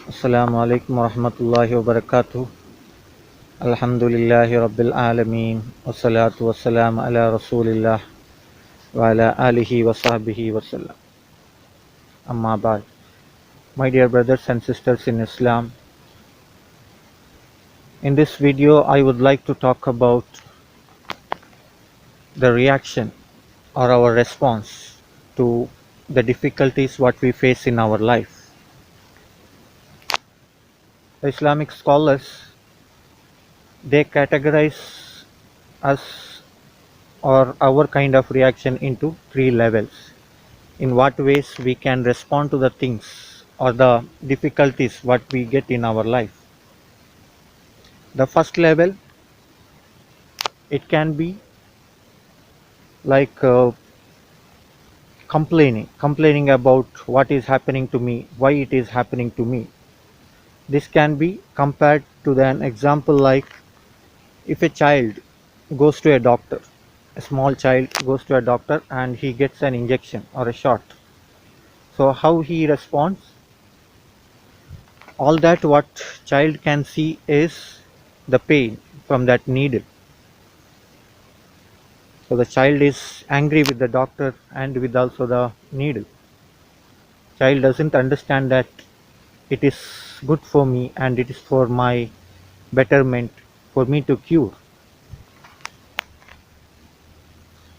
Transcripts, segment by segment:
Assalamu alaikum warahmatullahi wabarakatuh. Alhamdulillahi rabbil alameen. Wassalatu wassalamu ala rasulillah wa ala alihi wa sahbihi wa sallam. Amma ba'd. My dear brothers and sisters in Islam, in this video I would like to talk about the reaction or our response to the difficulties what we face in our life. The Islamic scholars, they categorize us or our kind of reaction into three levels. In what ways we can respond to the things or the difficulties what we get in our life. The first level, it can be like complaining about what is happening to me, why it is happening to me. This can be compared to an example like if a child goes to a doctor, a small child goes to a doctor and he gets an injection or a shot. So how he responds, all that what child can see is the pain from that needle. So the child is angry with the doctor and with also the needle. Child doesn't understand that it is good for me and it is for my betterment, for me to cure.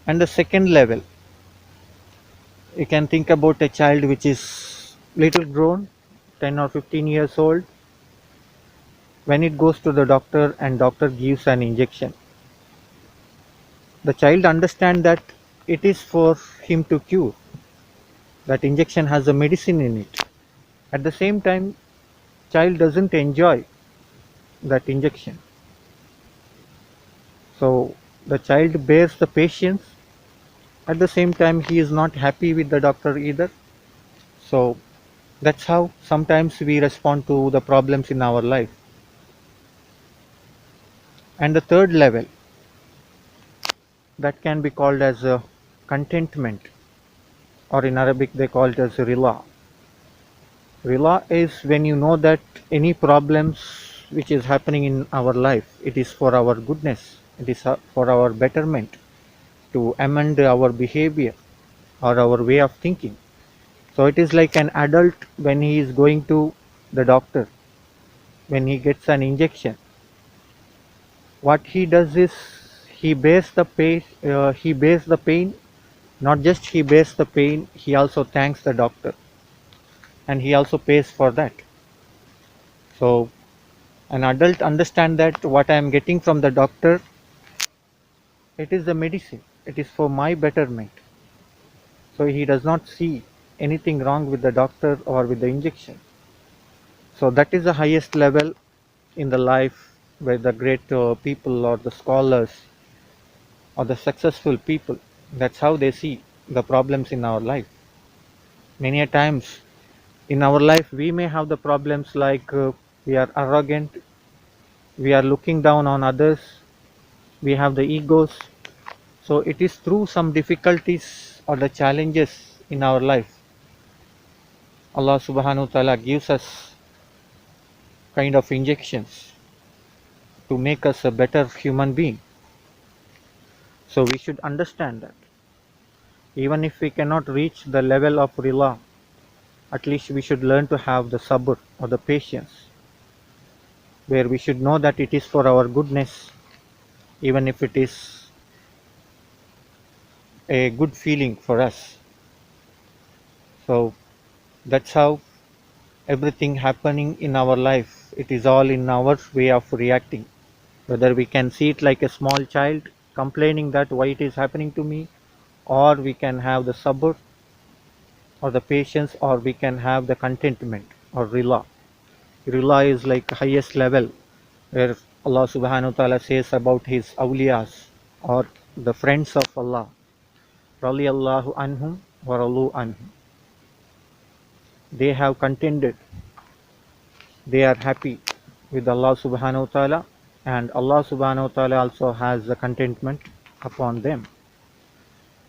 And the second level, you can think about a child which is little grown, 10 or 15 years old. When it goes to the doctor and doctor gives an injection, the child understand that it is for him to cure. That injection has a medicine in it. At the same time, child doesn't enjoy that injection. So the child bears the patience. At the same time, he is not happy with the doctor either. So that's how sometimes we respond to the problems in our life. And the third level, that can be called as a contentment, or in Arabic they call it as rila. Rila is when you know that any problems which is happening in our life, it is for our goodness, it is for our betterment, to amend our behavior or our way of thinking. So it is like an adult when he is going to the doctor, when he gets an injection. What he does is he bears the pain. He bears the pain. Not just he bears the pain, he also thanks the doctor, and he also pays for that. So an adult understand that what I am getting from the doctor, it is the medicine. It is for my betterment. So he does not see anything wrong with the doctor or with the injection. So that is the highest level in the life where the great people or the scholars or the successful people, that's how they see the problems in our life. Many a times in our life we may have the problems like we are arrogant, we are looking down on others, we have the egos. So it is through some difficulties or the challenges in our life, Allah subhanahu wa ta'ala gives us kind of injections to make us a better human being. So we should understand that even if we cannot reach the level of rila, at least we should learn to have the sabr or the patience, where we should know that it is for our goodness, even if it is a good feeling for us. So that's how everything happening in our life, it is all in our way of reacting. Whether we can see it like a small child complaining that why it is happening to me, or we can have the sabr or the patience, or we can have the contentment or rila. Rila is like highest level where Allah subhanahu wa ta'ala says about his awliyas or the friends of Allah. Raliyallahu anhum wa ralu anhum. They have contended, they are happy with Allah subhanahu wa ta'ala, and Allah subhanahu wa ta'ala also has the contentment upon them.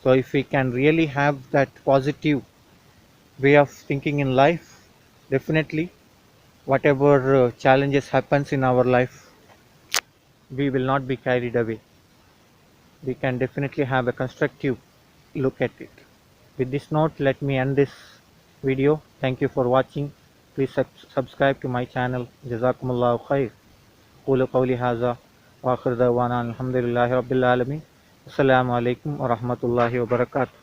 So if we can really have that positive way of thinking in life, definitely whatever challenges happens in our life, we will not be carried away. We can definitely have a constructive look at it. With this note, let me end this video. Thank you for watching. Please subscribe to my channel. Jazakumullahu khair. قولوا قولي هذا وآخر دعوانا الحمد لله رب العالمين. السلام عليكم ورحمة الله وبركاته.